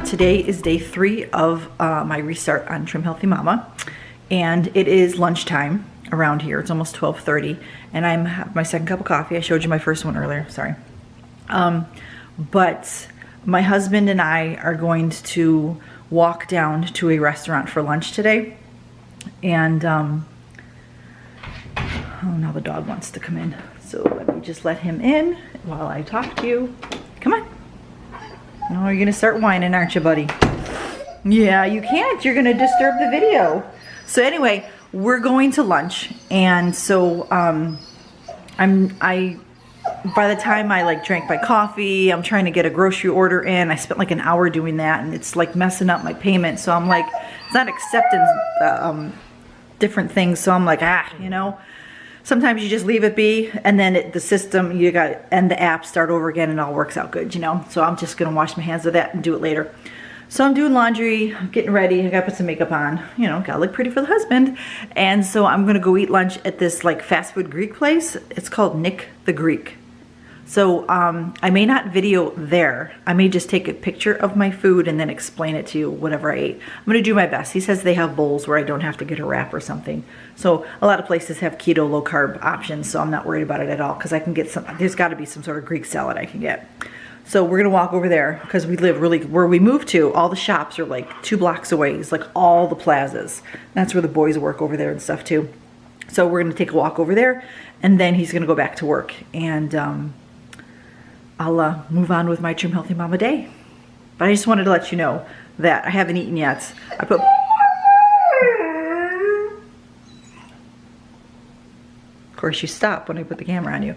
Today is day 3 of my restart on Trim Healthy Mama, and it is lunchtime around here. It's almost 12:30, and I'm having my second cup of coffee. I showed you my first one earlier, sorry. But my husband and I are going to walk down to a restaurant for lunch today, and oh, now the dog wants to come in, so let me just let him in while I talk to you. Come on. Oh, you're gonna start whining, aren't you, buddy? Yeah, you can't. You're gonna disturb the video. So anyway, we're going to lunch, and so by the time I like drank my coffee, I'm trying to get a grocery order in. I spent like an hour doing that, and it's like messing up my payment. So I'm like, it's not accepting different things. So I'm like, you know. Sometimes you just leave it be, and then the system, and the app start over again, and it all works out good, you know? So I'm just gonna wash my hands of that and do it later. So I'm doing laundry, I'm getting ready, I gotta put some makeup on, you know, gotta look pretty for the husband. And so I'm gonna go eat lunch at this like fast food Greek place. It's called Nick the Greek. So I may not video there. I may just take a picture of my food and then explain it to you, whatever I ate. I'm gonna do my best. He says they have bowls where I don't have to get a wrap or something. So a lot of places have keto, low carb options, so I'm not worried about it at all, because I can get some, there's gotta be some sort of Greek salad I can get. So we're gonna walk over there, because we live really, where we moved to, all the shops are like 2 blocks away. It's like all the plazas. That's where the boys work over there and stuff too. So we're gonna take a walk over there, and then he's gonna go back to work, and I'll move on with my Trim Healthy Mama day. But I just wanted to let you know that I haven't eaten yet. I put... Of course you stop when I put the camera on you.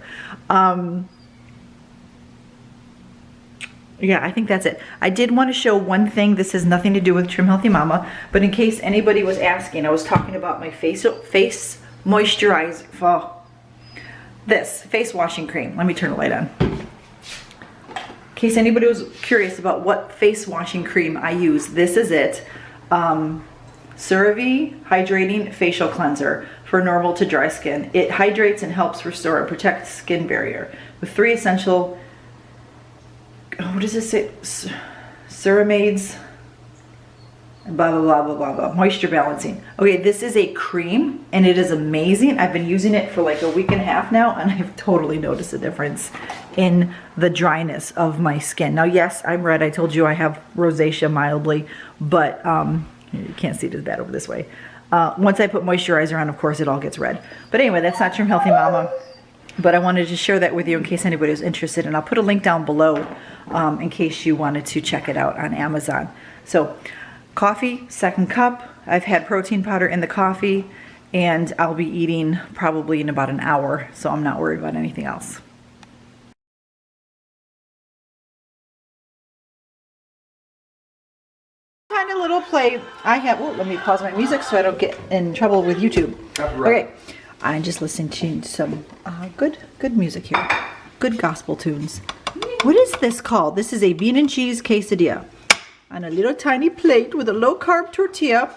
Yeah, I think that's it. I did want to show one thing. This has nothing to do with Trim Healthy Mama, but in case anybody was asking, I was talking about my face moisturizer, this face washing cream. Let me turn the light on. In case anybody was curious about what face washing cream I use, this is it. CeraVe Hydrating Facial Cleanser for normal to dry skin. It hydrates and helps restore and protect the skin barrier with 3 essential, what does it say? Ceramides, blah, blah, blah, blah, blah, blah. Moisture balancing. Okay, this is a cream, and it is amazing. I've been using it for like a week and a half now, and I've totally noticed a difference in the dryness of my skin. Now, yes, I'm red. I told you I have rosacea mildly, but you can't see it as bad over this way. Once I put moisturizer on, of course, it all gets red. But anyway, that's not Trim Healthy Mama, but I wanted to share that with you in case anybody was interested, and I'll put a link down below in case you wanted to check it out on Amazon. So, coffee, second cup. I've had protein powder in the coffee, and I'll be eating probably in about an hour, so I'm not worried about anything else. Kind of little play I have. Oh, let me pause my music so I don't get in trouble with YouTube. Okay, I'm just listening to some good music here. Good gospel tunes. What is this called? This is a bean and cheese quesadilla on a little tiny plate with a low carb tortilla.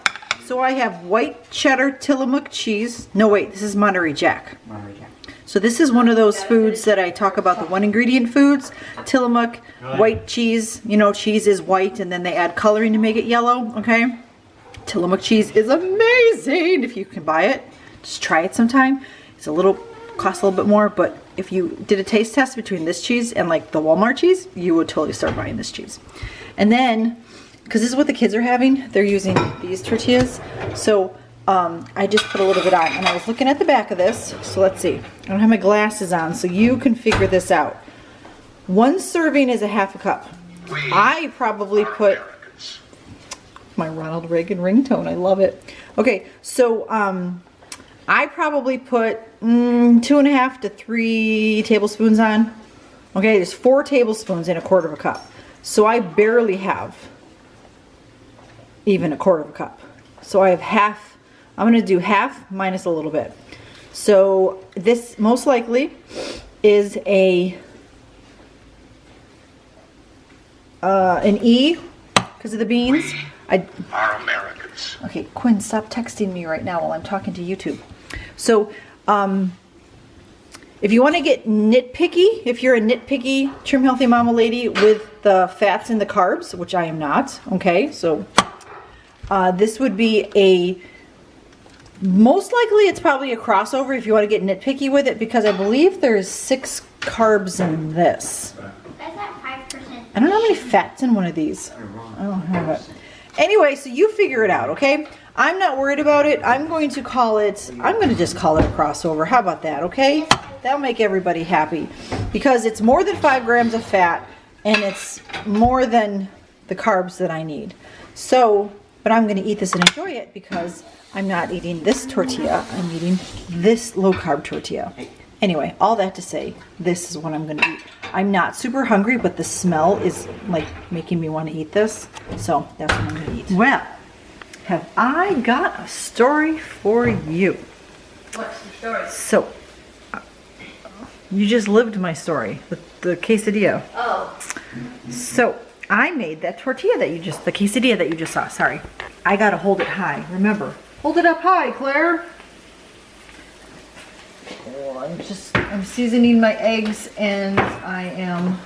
So I have white cheddar Tillamook cheese. No, wait, this is Monterey Jack. Monterey Jack. So this is one of those foods that I talk about, the 1 ingredient foods. Tillamook, white cheese. You know, cheese is white and then they add coloring to make it yellow, okay? Tillamook cheese is amazing. If you can buy it, just try it sometime. It's costs a little bit more, but if you did a taste test between this cheese and like the Walmart cheese, you would totally start buying this cheese. And then, because this is what the kids are having, they're using these tortillas. So I just put a little bit on, and I was looking at the back of this. So let's see. I don't have my glasses on, so you can figure this out. 1 serving is a ½ cup. I probably put my Ronald Reagan ringtone. I love it. Okay, so I probably put 2½ to 3 tablespoons on. Okay, there's 4 tablespoons in a ¼ cup. So I barely have even a ¼ cup. So I have half. I'm going to do half minus a little bit. So this most likely is an E because of the beans. We are Americans. Okay, Quinn, stop texting me right now while I'm talking to YouTube. So if you want to get nitpicky, if you're a nitpicky Trim Healthy Mama lady with the fats and the carbs, which I am not, okay, so this would be a, most likely it's probably a crossover if you want to get nitpicky with it, because I believe there's 6 carbs in this. That's at 5%. I don't know how many fats in one of these. I don't have it. Anyway, so you figure it out, okay? I'm not worried about it. I'm going to just call it a crossover. How about that, okay? That'll make everybody happy. Because it's more than 5 grams of fat, and it's more than the carbs that I need. So, but I'm going to eat this and enjoy it because I'm not eating this tortilla. I'm eating this low-carb tortilla. Anyway, all that to say, this is what I'm going to eat. I'm not super hungry, but the smell is like making me want to eat this. So that's what I'm going to eat. Well, have I got a story for you? What's the story? So, you just lived my story, the quesadilla. Oh. So, I made that tortilla that the quesadilla that you just saw, sorry. I gotta hold it high, remember. Hold it up high, Claire. Oh, I'm seasoning my eggs and I am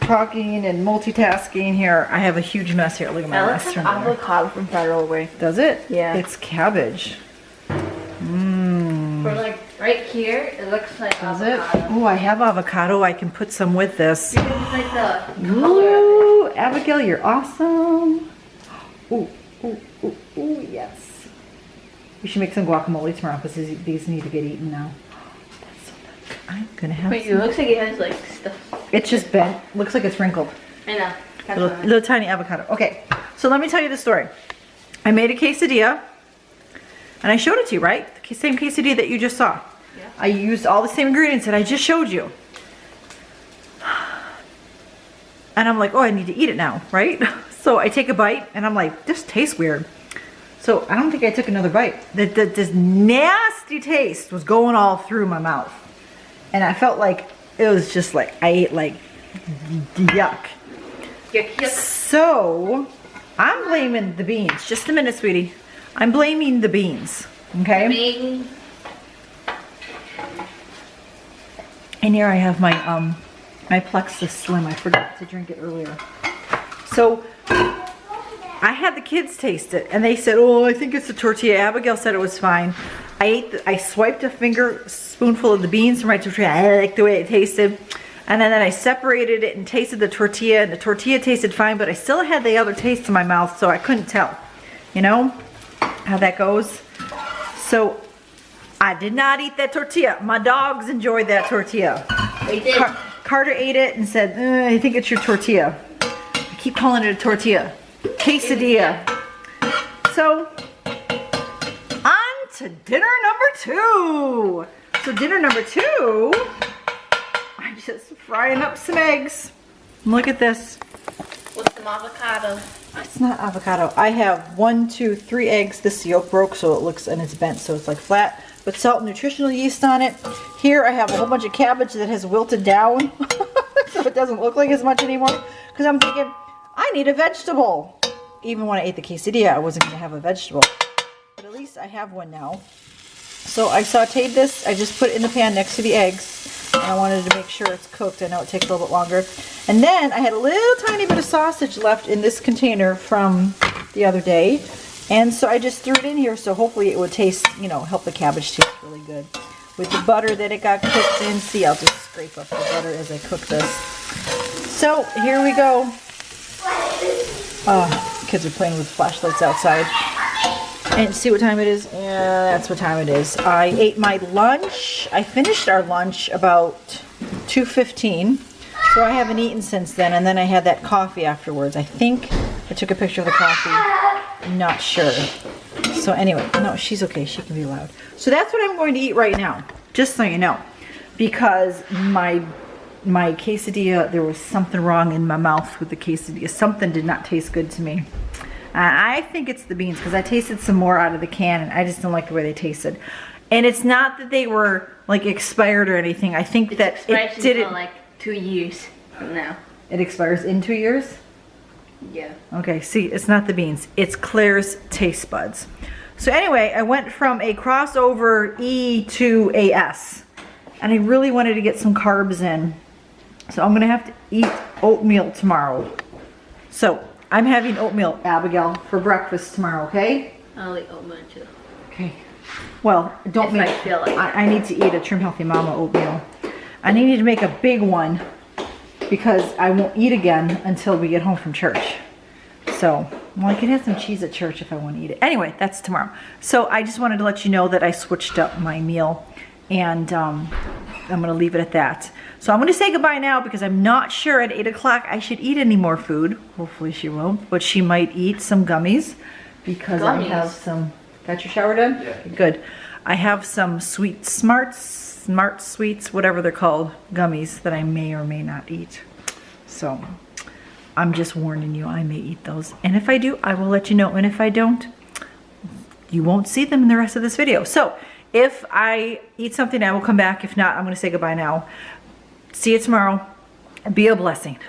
talking and multitasking here. I have a huge mess here. Look at my mess. That looks like avocado from Federal Way. Does it? Yeah. It's cabbage. For like right here, it looks like Does avocado. it? Oh, I have avocado. I can put some with this. Because it's like the color Ooh, Abigail, you're awesome. Ooh, ooh, ooh, ooh, yes. We should make some guacamole tomorrow because these need to get eaten now. That's so good. I'm gonna have Wait, some. it looks like it has like stuff. It's just bent. Looks like it's wrinkled. I know. That's Little, fine. little tiny avocado. Okay, so let me tell you the story. I made a quesadilla, and I showed it to you, right? The same quesadilla that you just saw. Yeah. I used all the same ingredients that I just showed you. And I'm like, oh, I need to eat it now, right? So I take a bite, and I'm like, this tastes weird. So I don't think I took another bite. This nasty taste was going all through my mouth. And I felt like it was just like, I ate like yuck. Yuck, yuck. So I'm blaming the beans. Just a minute, sweetie. I'm blaming the beans, okay? Bing. And here I have my my Plexus Slim. I forgot to drink it earlier. So I had the kids taste it, and they said, "Oh, I think it's a tortilla." Abigail said it was fine. I swiped a spoonful of the beans from my tortilla. I liked the way it tasted, and then I separated it and tasted the tortilla, and the tortilla tasted fine, but I still had the other taste in my mouth, so I couldn't tell. You know how that goes. So I did not eat that tortilla. My dogs enjoyed that tortilla. They did. Carter ate it and said, I think it's your tortilla. I keep calling it a tortilla. Quesadilla. So, on to dinner number 2. So dinner number 2, I'm just frying up some eggs. Look at this. With some avocado. It's not avocado. I have 1, 2, 3 eggs. This yolk broke, so it looks, and it's bent, so it's like flat. With salt and nutritional yeast on it. Here I have a whole bunch of cabbage that has wilted down. So it doesn't look like as much anymore. Because I'm thinking, I need a vegetable. Even when I ate the quesadilla, I wasn't going to have a vegetable. But at least I have one now. So I sauteed this. I just put it in the pan next to the eggs. And I wanted to make sure it's cooked. I know it takes a little bit longer. And then I had a little tiny bit of sausage left in this container from the other day. And so I just threw it in here, so hopefully it would taste, you know, help the cabbage taste really good. With the butter that it got cooked in. See, I'll just scrape up the butter as I cook this. So, here we go. Kids are playing with flashlights outside. And see what time it is? Yeah, that's what time it is. I ate my lunch. I finished our lunch about 2:15. So I haven't eaten since then. And then I had that coffee afterwards. I think I took a picture of the coffee. I'm not sure. So anyway, no, she's okay. She can be loud. So that's what I'm going to eat right now. Just so you know. Because my quesadilla, there was something wrong in my mouth with the quesadilla. Something did not taste good to me. I think it's the beans because I tasted some more out of the can and I just don't like the way they tasted. And it's not that they were like expired or anything. I think that it didn't. Like 2 years from now. It expires in 2 years? Yeah. Okay, see, it's not the beans. It's Claire's taste buds. So anyway, I went from a crossover E to a S. and I really wanted to get some carbs in. So I'm gonna have to eat oatmeal tomorrow. So I'm having oatmeal, Abigail, for breakfast tomorrow, okay? I'll eat oatmeal too. Okay. Well, don't If make, I feel like it. I need to eat a Trim Healthy Mama oatmeal. I need to make a big one because I won't eat again until we get home from church. So, well, I can have some cheese at church if I want to eat it. Anyway, that's tomorrow. So I just wanted to let you know that I switched up my meal, and I'm going to leave it at that. So I'm going to say goodbye now because I'm not sure at 8 o'clock I should eat any more food. Hopefully she won't, but she might eat some gummies because I have some. Got your shower done? Yeah. Good. I have some sweet smart sweets, whatever they're called, gummies that I may or may not eat. So I'm just warning you, I may eat those. And if I do, I will let you know. And if I don't, you won't see them in the rest of this video. So if I eat something, I will come back. If not, I'm going to say goodbye now. See you tomorrow. Be a blessing.